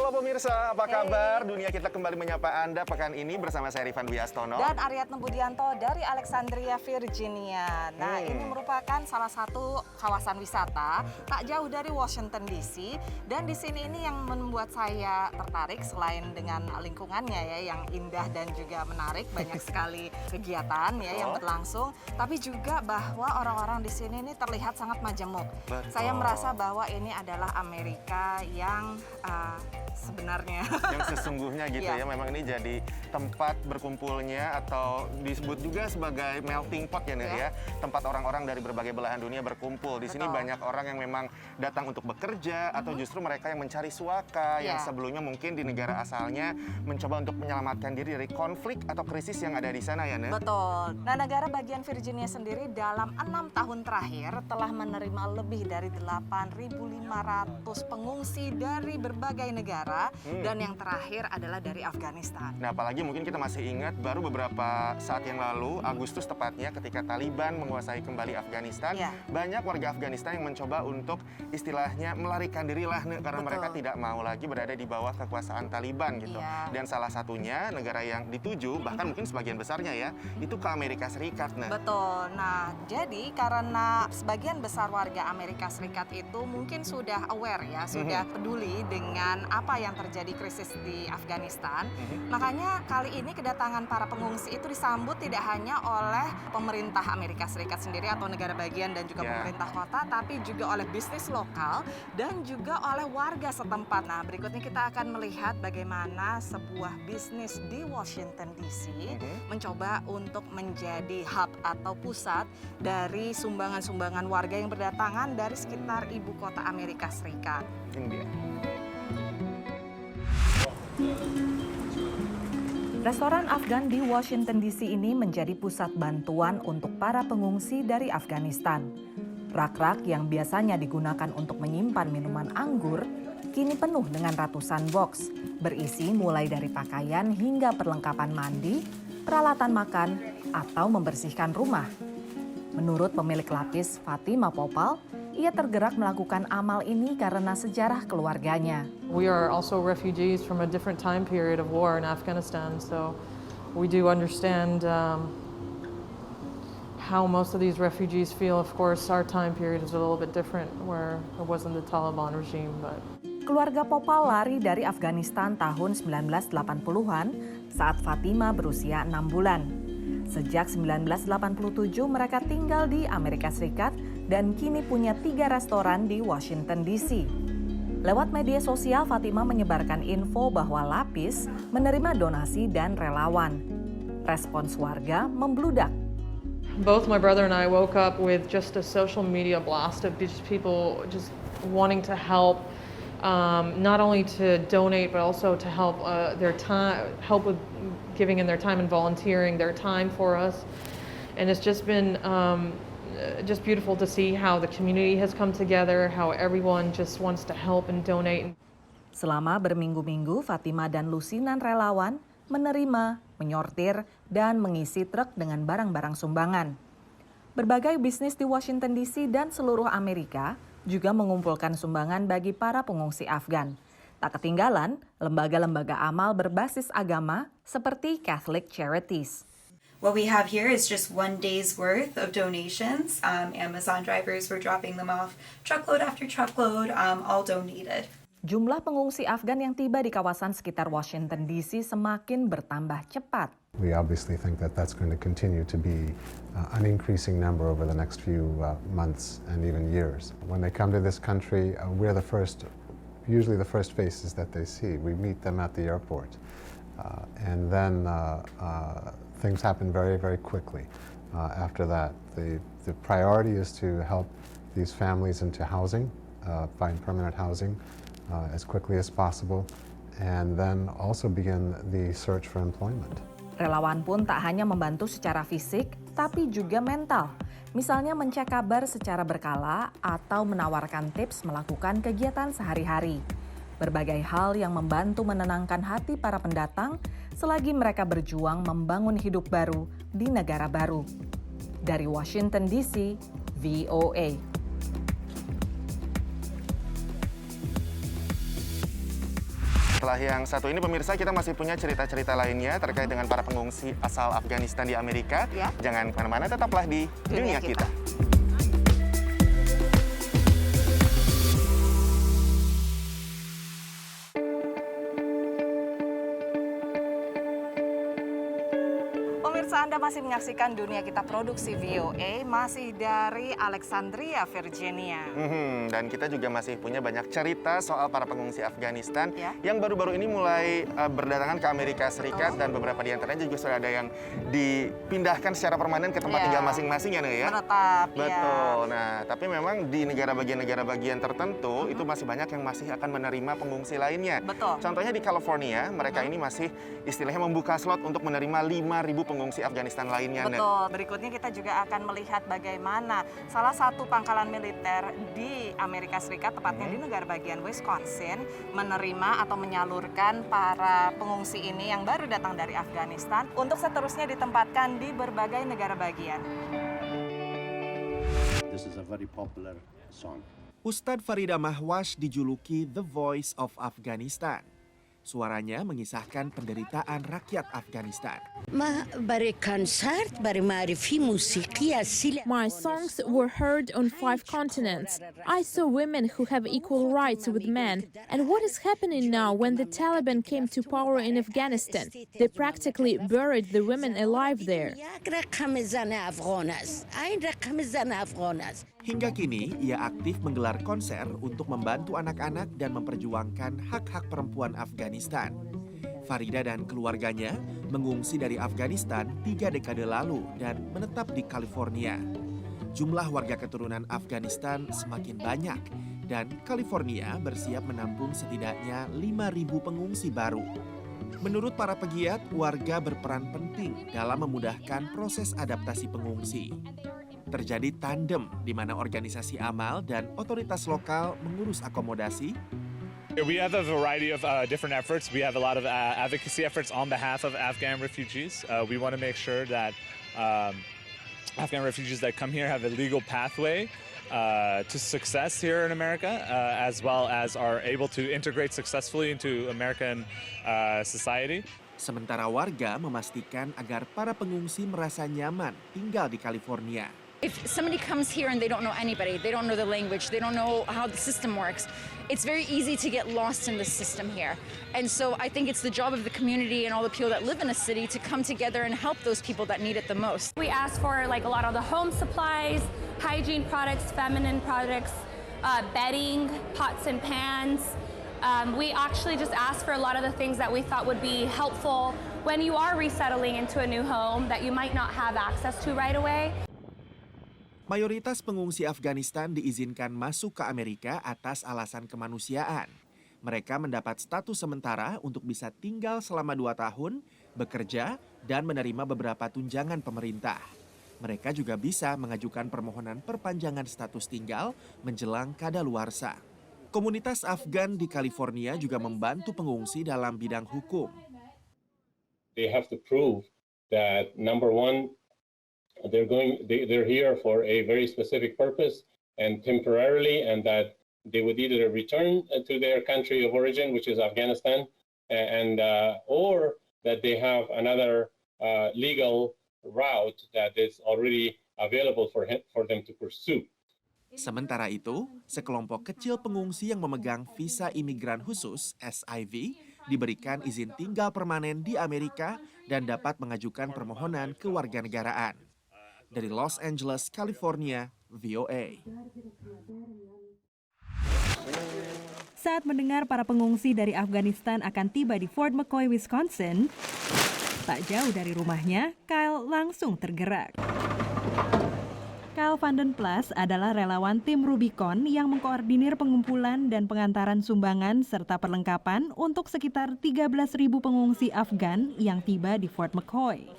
Halo pemirsa, apa kabar? Dunia Kita kembali menyapa Anda pekan ini bersama saya Rifan Dwi Astono dan Aryatno Budianto dari Alexandria, Virginia. Nah, ini merupakan salah satu kawasan wisata tak jauh dari Washington DC, dan di sini ini yang membuat saya tertarik selain dengan lingkungannya ya yang indah dan juga menarik, banyak sekali kegiatan ya yang berlangsung, tapi juga bahwa orang-orang di sini ini terlihat sangat majemuk. Betul. Saya merasa bahwa ini adalah Amerika yang sebenarnya yang sesungguhnya gitu ya. Memang ini jadi tempat berkumpulnya atau disebut juga sebagai melting pot ya, ya. Tempat orang-orang dari berbagai belahan dunia berkumpul. Di sini banyak orang yang memang datang untuk bekerja atau justru mereka yang mencari suaka yang sebelumnya mungkin di negara asalnya mencoba untuk menyelamatkan diri dari konflik atau krisis yang ada di sana ya, Nek? Betul. Nah, negara bagian Virginia sendiri dalam 6 tahun terakhir telah menerima lebih dari 8.500 pengungsi dari berbagai negara. Dan yang terakhir adalah dari Afghanistan. Nah, apalagi mungkin kita masih ingat baru beberapa saat yang lalu, Agustus tepatnya, ketika Taliban menguasai kembali Afghanistan, banyak warga Afghanistan yang mencoba untuk istilahnya melarikan diri lah, karena mereka tidak mau lagi berada di bawah kekuasaan Taliban gitu. Dan salah satunya negara yang dituju, bahkan mungkin sebagian besarnya ya, itu ke Amerika Serikat. Betul. Nah, jadi karena sebagian besar warga Amerika Serikat itu mungkin sudah aware ya, sudah peduli dengan apa yang terjadi krisis di Afghanistan. Makanya kali ini kedatangan para pengungsi itu disambut tidak hanya oleh pemerintah Amerika Serikat sendiri atau negara bagian dan juga pemerintah kota, tapi juga oleh bisnis lokal dan juga oleh warga setempat. Nah, berikutnya kita akan melihat bagaimana sebuah bisnis di Washington DC mencoba untuk menjadi hub atau pusat dari sumbangan-sumbangan warga yang berdatangan dari sekitar ibu kota Amerika Serikat. Ini dia. Restoran Afgan di Washington DC ini menjadi pusat bantuan untuk para pengungsi dari Afghanistan. Rak-rak yang biasanya digunakan untuk menyimpan minuman anggur, kini penuh dengan ratusan box, berisi mulai dari pakaian hingga perlengkapan mandi, peralatan makan, atau membersihkan rumah. Menurut pemilik lapis Fatima Popal, ia tergerak melakukan amal ini karena sejarah keluarganya. We are also refugees from a different time period of war in Afghanistan, so we do understand how most of these refugees feel. Of course, our time period is a little bit different, where it wasn't the Taliban regime, but. Keluarga Popal lari dari Afghanistan tahun 1980-an saat Fatima berusia 6 bulan. Sejak 1987 mereka tinggal di Amerika Serikat dan kini punya 3 restoran di Washington DC. Lewat media sosial, Fatima menyebarkan info bahwa Lapis menerima donasi dan relawan. Respons warga membludak. Both my brother and I woke up with just a social media blast of just people just wanting to help, not only to donate but also to help their time, help with giving in their time and volunteering their time for us. And it's just been just beautiful to see how the community has come together, how everyone just wants to help and donate. Selama berminggu-minggu, Fatima dan lusinan relawan menerima, menyortir, dan mengisi truk dengan barang-barang sumbangan. Berbagai bisnis di Washington DC dan seluruh Amerika juga mengumpulkan sumbangan bagi para pengungsi Afgan. Tak ketinggalan, lembaga-lembaga amal berbasis agama seperti Catholic Charities. What we have here is just one day's worth of donations. Amazon drivers were dropping them off truckload after truckload, all donated. Jumlah pengungsi Afgan yang tiba di kawasan sekitar Washington DC semakin bertambah cepat. We obviously think that that's going to continue to be an increasing number over the next few months and even years. When they come to this country, we're usually the first faces that they see. We meet them at the airport. And then things happen very, very quickly. After that, the priority is to help these families into housing, find permanent housing as quickly as possible, and then also begin the search for employment. Relawan pun tak hanya membantu secara fisik, tapi juga mental. Misalnya mencek kabar secara berkala atau menawarkan tips melakukan kegiatan sehari-hari. Berbagai hal yang membantu menenangkan hati para pendatang selagi mereka berjuang membangun hidup baru di negara baru. Dari Washington DC, VOA. Setelah yang satu ini pemirsa, kita masih punya cerita-cerita lainnya terkait dengan para pengungsi asal Afghanistan di Amerika. Ya. Jangan kemana-mana, tetaplah di Dunia Kita. Pemirsa, Anda masih menyaksikan Dunia Kita Produksi VOA, masih dari Alexandria, Virginia. Dan kita juga masih punya banyak cerita soal para pengungsi Afghanistan Ya. yang baru-baru ini mulai berdatangan ke Amerika Serikat, dan beberapa di antaranya juga sudah ada yang dipindahkan secara permanen ke tempat Ya. tinggal masing-masing ya, ya. Menetap, Betul. Nah, tapi memang di negara bagian tertentu itu masih banyak yang masih akan menerima pengungsi lainnya. Betul. Contohnya di California, mereka ini masih istilahnya membuka slot untuk menerima 5.000 pengungsi Afghanistan lainnya. Nen. Betul. Berikutnya kita juga akan melihat bagaimana salah satu pangkalan militer di Amerika Serikat, tepatnya di negara bagian Wisconsin, menerima atau menyalurkan para pengungsi ini yang baru datang dari Afghanistan untuk seterusnya ditempatkan di berbagai negara bagian. This is a very popular song. Ustadz Farida Mahwash dijuluki The Voice of Afghanistan. Suaranya mengisahkan penderitaan rakyat Afghanistan. My songs were heard on 5 continents. I saw women who have equal rights with men. And what is happening now when the Taliban came to power in Afghanistan? They practically buried the women alive there. Hingga kini, ia aktif menggelar konser untuk membantu anak-anak dan memperjuangkan hak-hak perempuan Afghanistan. Farida dan keluarganya mengungsi dari Afghanistan 3 dekade lalu dan menetap di California. Jumlah warga keturunan Afghanistan semakin banyak dan California bersiap menampung setidaknya 5.000 pengungsi baru. Menurut para pegiat, warga berperan penting dalam memudahkan proses adaptasi pengungsi. Terjadi tandem di mana organisasi amal dan otoritas lokal mengurus akomodasi. We have a variety of different efforts. We have a lot of advocacy efforts on behalf of Afghan refugees. We want to make sure that Afghan refugees that come here have a legal pathway to success here in America, as well as are able to integrate successfully into American society. Sementara warga memastikan agar para pengungsi merasa nyaman tinggal di California. If somebody comes here and they don't know anybody, they don't know the language, they don't know how the system works, it's very easy to get lost in the system here. And so I think it's the job of the community and all the people that live in a city to come together and help those people that need it the most. We asked for like a lot of the home supplies, hygiene products, feminine products, bedding, pots and pans. We actually just asked for a lot of the things that we thought would be helpful when you are resettling into a new home that you might not have access to right away. Mayoritas pengungsi Afghanistan diizinkan masuk ke Amerika atas alasan kemanusiaan. Mereka mendapat status sementara untuk bisa tinggal selama 2 tahun, bekerja, dan menerima beberapa tunjangan pemerintah. Mereka juga bisa mengajukan permohonan perpanjangan status tinggal menjelang kadaluarsa. Komunitas Afgan di California juga membantu pengungsi dalam bidang hukum. They have to prove that number one, they're here for a very specific purpose and temporarily, and that they would either return to their country of origin, which is Afghanistan, and or that they have another legal route that is already available for them to pursue. Sementara itu, sekelompok kecil pengungsi yang memegang visa imigran khusus (SIV) diberikan izin tinggal permanen di Amerika dan dapat mengajukan permohonan kewarganegaraan. Dari Los Angeles, California, VOA. Saat mendengar para pengungsi dari Afghanistan akan tiba di Fort McCoy, Wisconsin, tak jauh dari rumahnya, Kyle langsung tergerak. Kyle Vandenplas adalah relawan tim Rubicon yang mengkoordinir pengumpulan dan pengantaran sumbangan serta perlengkapan untuk sekitar 13.000 pengungsi Afgan yang tiba di Fort McCoy.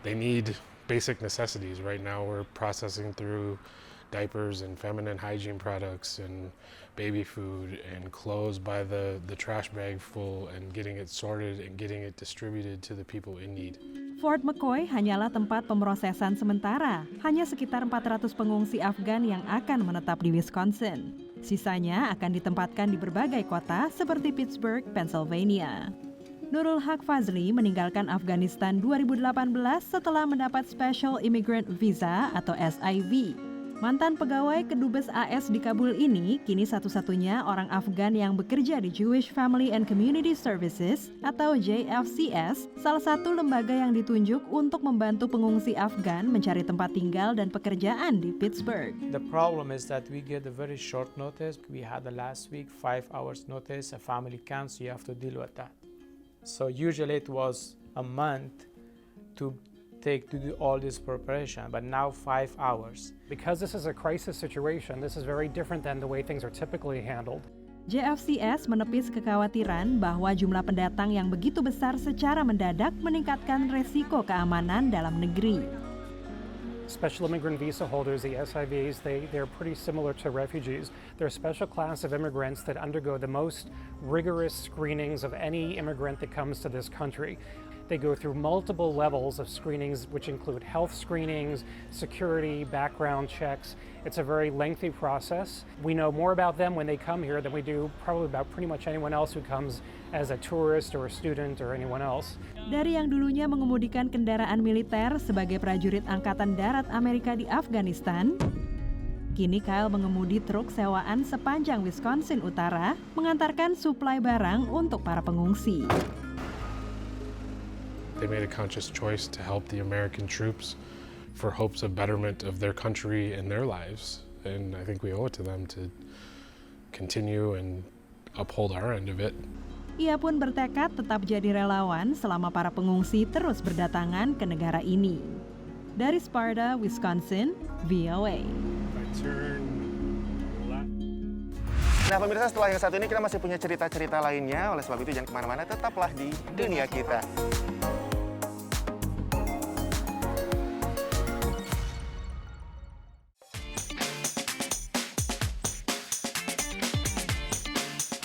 They need basic necessities. Right now we're processing through diapers and feminine hygiene products and baby food and clothes by the trash bag full and getting it sorted and getting it distributed to the people in need. Fort McCoy hanyalah tempat pemrosesan sementara. Hanya sekitar 400 pengungsi Afgan yang akan menetap di Wisconsin. Sisanya akan ditempatkan di berbagai kota seperti Pittsburgh, Pennsylvania. Nurul Haq Fazli meninggalkan Afghanistan 2018 setelah mendapat Special Immigrant Visa atau SIV. Mantan pegawai Kedubes AS di Kabul ini kini satu-satunya orang Afgan yang bekerja di Jewish Family and Community Services atau JFCS, salah satu lembaga yang ditunjuk untuk membantu pengungsi Afgan mencari tempat tinggal dan pekerjaan di Pittsburgh. The problem is that we get a very short notice. We had the last week 5 hours notice, a family comes, so you have to deal with that. So usually it was a month to take to do all this preparation, but now 5 hours. Because this is a crisis situation, this is very different than the way things are typically handled. JFCS menepis kekhawatiran bahwa jumlah pendatang yang begitu besar secara mendadak meningkatkan resiko keamanan dalam negeri. Special immigrant visa holders, the SIVs, they're pretty similar to refugees. They're a special class of immigrants that undergo the most rigorous screenings of any immigrant that comes to this country. They go through multiple levels of screenings, which include health screenings, security, background checks. It's a very lengthy process. We know more about them when they come here than we do probably about pretty much anyone else who comes as a tourist or a student or anyone else. Dari yang dulunya mengemudikan kendaraan militer sebagai prajurit Angkatan Darat Amerika di Afghanistan, kini Kyle mengemudi truk sewaan sepanjang Wisconsin Utara mengantarkan suplai barang untuk para pengungsi. They made a conscious choice to help the American troops for hopes of betterment of their country and their lives. And I think we owe it to them to continue and uphold our end of it. Ia pun bertekad tetap jadi relawan selama para pengungsi terus berdatangan ke negara ini. Dari Sparta, Wisconsin, VOA. Nah pemirsa, setelah yang satu ini kita masih punya cerita-cerita lainnya. Oleh sebab itu jangan kemana-mana, tetaplah di Dunia Kita.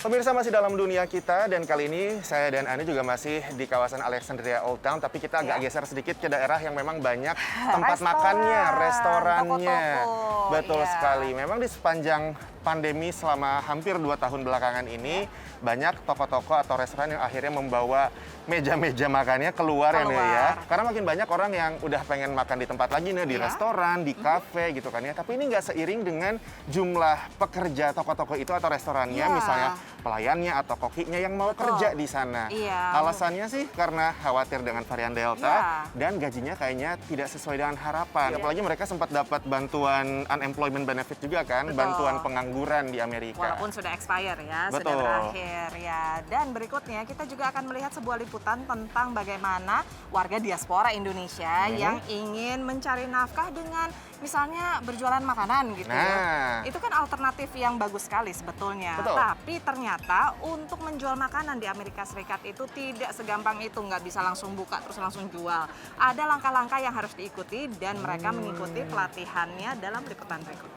Pemirsa, masih dalam Dunia Kita, dan kali ini saya dan Ani juga masih di kawasan Alexandria Old Town, tapi kita agak geser sedikit ke daerah yang memang banyak tempat makannya, restorannya. Toko-toko. Betul sekali. Memang di sepanjang pandemi selama hampir 2 tahun belakangan ini, banyak toko-toko atau restoran yang akhirnya membawa meja-meja makannya keluar ya, Nih ya. Karena makin banyak orang yang udah pengen makan di tempat lagi nih, di restoran, di kafe gitu kan ya. Tapi ini nggak seiring dengan jumlah pekerja toko-toko itu atau restorannya, misalnya pelayannya atau kokinya yang mau kerja di sana. Alasannya sih karena khawatir dengan varian Delta dan gajinya kayaknya tidak sesuai dengan harapan. Apalagi mereka sempat dapat bantuan unemployment benefit juga kan, bantuan pengangguran di Amerika. Walaupun sudah expire ya, sudah berakhir ya. Dan berikutnya kita juga akan melihat sebuah liputan tentang bagaimana warga diaspora Indonesia yang ingin mencari nafkah dengan misalnya berjualan makanan gitu ya. Itu kan alternatif yang bagus sekali sebetulnya. Tapi ternyata untuk menjual makanan di Amerika Serikat itu tidak segampang itu, nggak bisa langsung buka terus langsung jual. Ada langkah-langkah yang harus diikuti dan mereka mengikuti pelatihannya dalam liputan berikut.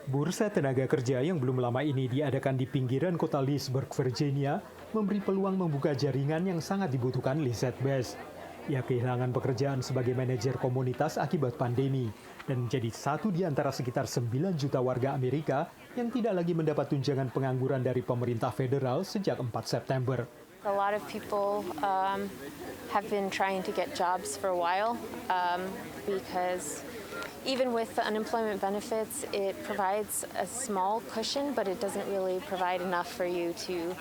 Bursa tenaga kerja yang belum lama ini diadakan di pinggiran kota Leesburg, Virginia, memberi peluang membuka jaringan yang sangat dibutuhkan Lizette Best. Ia kehilangan pekerjaan sebagai manajer komunitas akibat pandemi dan menjadi satu di antara sekitar 9 juta warga Amerika yang tidak lagi mendapat tunjangan pengangguran dari pemerintah federal sejak 4 September. A lot of people have been trying to get jobs for a while because even with the unemployment benefits, it provides a small cushion, but it doesn't really provide enough for you to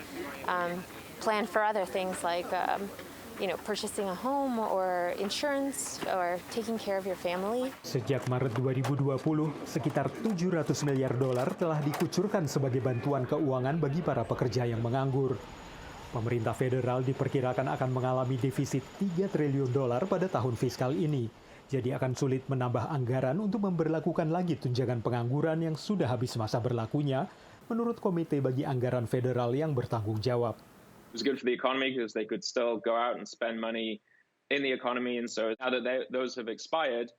plan for other things like purchasing a home or insurance or taking care of your family. Sejak Maret 2020, sekitar $700 miliar telah dikucurkan sebagai bantuan keuangan bagi para pekerja yang menganggur. Pemerintah federal diperkirakan akan mengalami defisit $3 triliun pada tahun fiskal ini. Jadi akan sulit menambah anggaran untuk memberlakukan lagi tunjangan pengangguran yang sudah habis masa berlakunya, menurut Komite bagi Anggaran Federal yang bertanggung jawab. It was good for the economy because they could still go out and spend money in the economy, and so now that those have expired,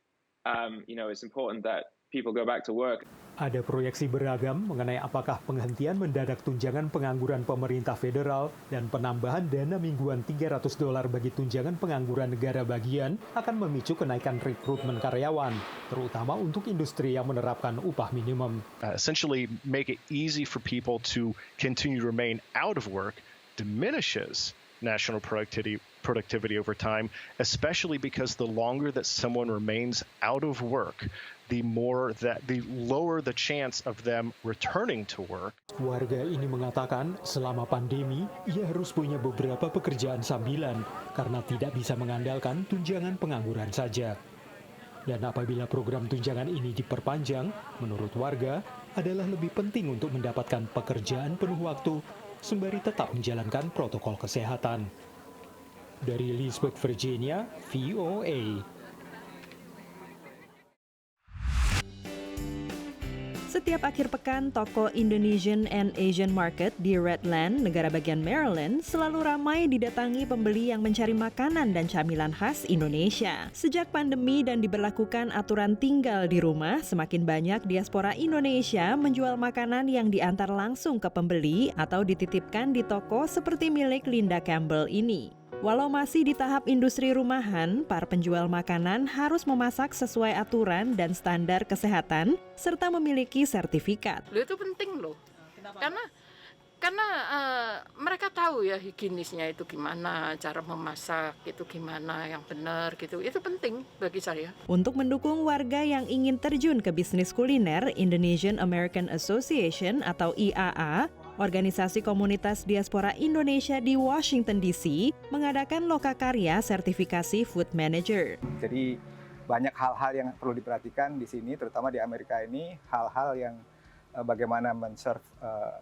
it's important that people go back to work. Ada proyeksi beragam mengenai apakah penghentian mendadak tunjangan pengangguran pemerintah federal dan penambahan dana mingguan $300 bagi tunjangan pengangguran negara bagian akan memicu kenaikan rekrutmen karyawan, terutama untuk industri yang menerapkan upah minimum. Essentially make it easy for people to continue to remain out of work diminishes national productivity over time, especially because the longer that someone remains out of work, the lower the chance of them returning to work. Warga ini mengatakan selama pandemi, ia harus punya beberapa pekerjaan sambilan karena tidak bisa mengandalkan tunjangan pengangguran saja. Dan apabila program tunjangan ini diperpanjang, menurut warga adalah lebih penting untuk mendapatkan pekerjaan penuh waktu sembari tetap menjalankan protokol kesehatan. Dari Leesburg, Virginia, VOA. Setiap akhir pekan, toko Indonesian and Asian Market di Redland, negara bagian Maryland, selalu ramai didatangi pembeli yang mencari makanan dan camilan khas Indonesia. Sejak pandemi dan diberlakukan aturan tinggal di rumah, semakin banyak diaspora Indonesia menjual makanan yang diantar langsung ke pembeli atau dititipkan di toko seperti milik Linda Campbell ini. Walau masih di tahap industri rumahan, para penjual makanan harus memasak sesuai aturan dan standar kesehatan, serta memiliki sertifikat. Itu penting loh, karena mereka tahu ya higienisnya itu gimana, cara memasak itu gimana yang benar gitu, itu penting bagi saya. Untuk mendukung warga yang ingin terjun ke bisnis kuliner, Indonesian American Association atau IAA, organisasi komunitas diaspora Indonesia di Washington DC, mengadakan lokakarya sertifikasi food manager. Jadi banyak hal-hal yang perlu diperhatikan di sini, terutama di Amerika ini, hal-hal yang bagaimana men-serve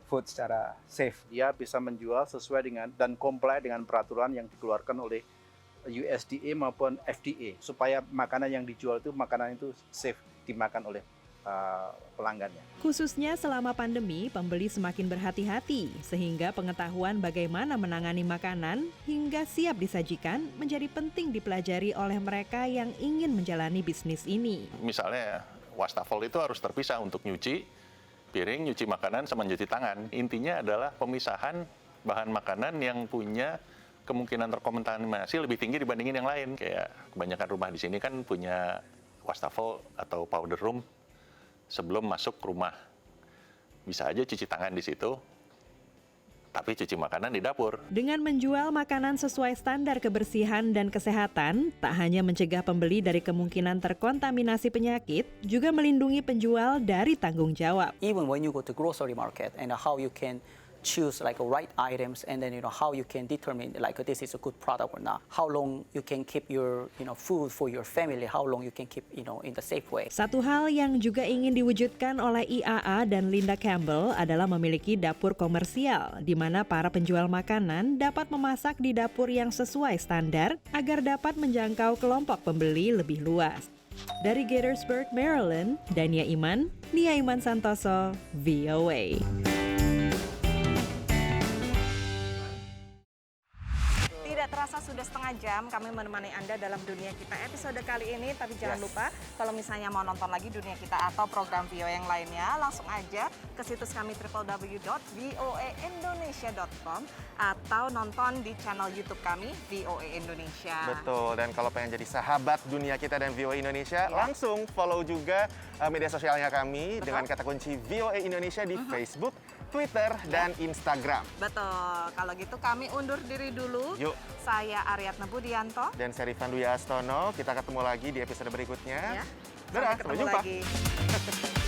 food secara safe. Dia bisa menjual sesuai dengan dan comply dengan peraturan yang dikeluarkan oleh USDA maupun FDA, supaya makanan yang dijual itu makanan itu safe dimakan oleh pelanggannya. Khususnya selama pandemi, pembeli semakin berhati-hati sehingga pengetahuan bagaimana menangani makanan hingga siap disajikan menjadi penting dipelajari oleh mereka yang ingin menjalani bisnis ini. Misalnya wastafel itu harus terpisah untuk nyuci piring, nyuci makanan sama nyuci tangan. Intinya adalah pemisahan bahan makanan yang punya kemungkinan terkontaminasi lebih tinggi dibandingin yang lain. Kayak kebanyakan rumah di sini kan punya wastafel atau powder room sebelum masuk rumah. Bisa aja cuci tangan di situ, tapi cuci makanan di dapur. Dengan menjual makanan sesuai standar kebersihan dan kesehatan, tak hanya mencegah pembeli dari kemungkinan terkontaminasi penyakit, juga melindungi penjual dari tanggung jawab. Even when you go to grocery market and how you can choose like right items, and then how you can determine like this is a good product or not, how long you can keep your food for your family, how long you can keep in the safe way. Satu hal yang juga ingin diwujudkan oleh IAA dan Linda Campbell adalah memiliki dapur komersial di mana para penjual makanan dapat memasak di dapur yang sesuai standar agar dapat menjangkau kelompok pembeli lebih luas. Dari Gaithersburg, Maryland, Dania Iman, Nia Iman Santoso, VOA. Terasa sudah setengah jam kami menemani Anda dalam Dunia Kita episode kali ini. Tapi jangan lupa kalau misalnya mau nonton lagi Dunia Kita atau program VOA yang lainnya, langsung aja ke situs kami www.voaindonesia.com atau nonton di channel YouTube kami VOA Indonesia. Betul, dan kalau pengen jadi sahabat Dunia Kita dan VOA Indonesia, langsung follow juga media sosialnya kami dengan kata kunci VOA Indonesia di Facebook, Twitter, dan Instagram. Betul, kalau gitu kami undur diri dulu. Yuk. Saya Aryatna Budianto. Dan saya Rifan Dwi Astono. Kita ketemu lagi di episode berikutnya. Ya. Dadah, Sampai ketemu sampai jumpa. lagi.